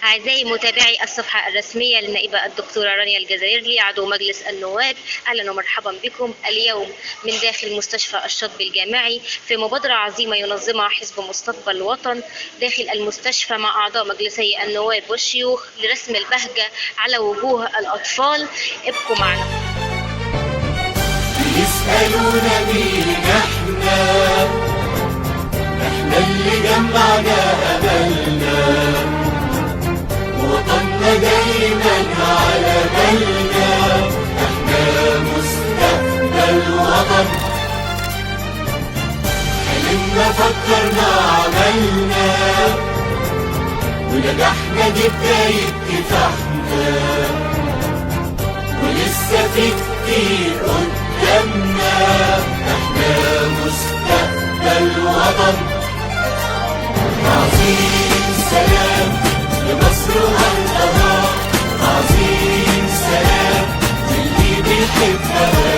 أعزائي متابعي الصفحة الرسمية للنائبة الدكتورة رانيا الجزائري عضو مجلس النواب، أهلا ومرحبا بكم اليوم من داخل مستشفى الشاطبي الجامعي في مبادرة عظيمة ينظمها حزب مستقبل الوطن داخل المستشفى مع أعضاء مجلسي النواب والشيوخ لرسم البهجة على وجوه الأطفال. ابقوا معنا. يسألونا مين احنا اللي جمعنا أملنا، وطننا دايما على بالنا، احنا مستقبل وطن، حلمنا فكرنا عملنا، ونجحنا دي بداية كفاحنا، ولسه في كتير قدامنا، احنا مستقبل وطن. عظيم سلام لمصر وأرضها، عظيم سلام للي بيحبها،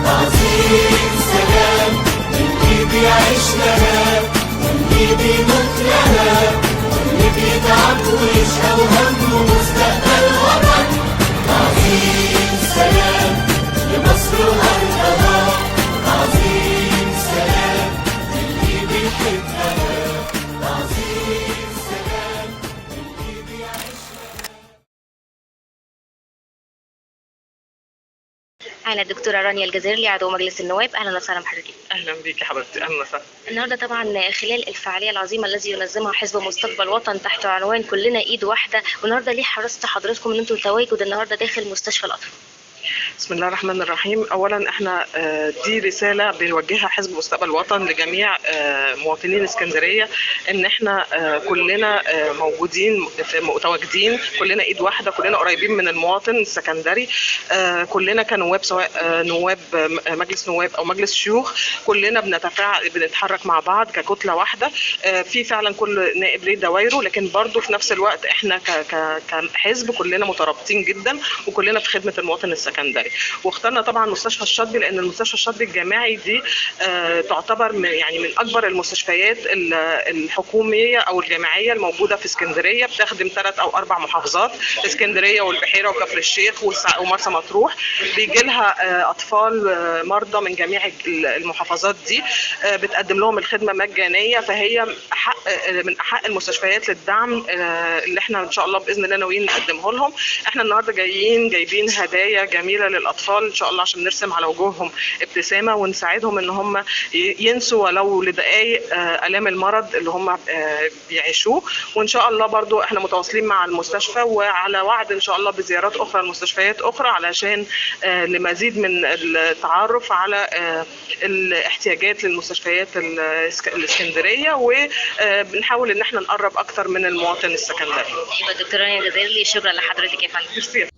عظيم سلام للي بيعيش لها، واللي بيموت لها، واللي بيتعب ويشقى وهمه مستقبل وطن. عظيم سلام لمصر وأرضها، عظيم سلام للي بيحبها، عظيم سلام للي بيعيش لها. أنا الدكتورة رانيا الجزائري عضو مجلس النواب، أهلا وسهلا بحضرتك. اهلا بيك يا حبيبتي، اهلا وسهلا. النهارده طبعا خلال الفعاليه العظيمه التي ينظمها حزب مستقبل وطن تحت عنوان كلنا ايد واحده، والنهارده ليه حرصت حضراتكم ان انتم تواجد النهارده داخل مستشفى الاطفال؟ بسم الله الرحمن الرحيم. اولا احنا دي رساله بنوجهها حزب مستقبل الوطن لجميع مواطنين اسكندريه، ان احنا كلنا موجودين متواجدين، كلنا ايد واحده، كلنا قريبين من المواطن السكندري، كلنا كنواب، سواء نواب مجلس نواب او مجلس شيوخ، كلنا بنتفاعل بنتحرك مع بعض ككتله واحده. في فعلا كل نائب ليه دوايره، لكن برضو في نفس الوقت احنا كحزب كلنا مترابطين جدا، وكلنا في خدمه المواطن السكندري. واخترنا طبعا مستشفى الشاطبي لان المستشفى الشاطبي الجامعي دي تعتبر من اكبر المستشفيات الحكوميه او الجامعيه الموجوده في اسكندريه، بتخدم 3 أو 4 محافظات، اسكندريه والبحيره وكفر الشيخ ومرسى مطروح. بيجي لها اطفال مرضى من جميع المحافظات دي، بتقدم لهم الخدمه مجانيه، فهي من احق المستشفيات للدعم اللي احنا ان شاء الله باذن الله ناويين نقدمه لهم. احنا النهارده جايبين هدايا جميله للاطفال ان شاء الله عشان نرسم على وجوههم ابتسامه، ونساعدهم ان هم ينسوا ولو لدقائق الام المرض اللي هم بيعيشوه. وان شاء الله برضو احنا متواصلين مع المستشفى، وعلى وعد ان شاء الله بزيارات اخرى لمستشفيات اخرى علشان لمزيد من التعرف على الاحتياجات للمستشفيات الاسكندريه، وبنحاول ان احنا نقرب اكتر من المواطن السكندري. دكتورة رانيا الجزائري، شكرا لحضرتك يا فندم.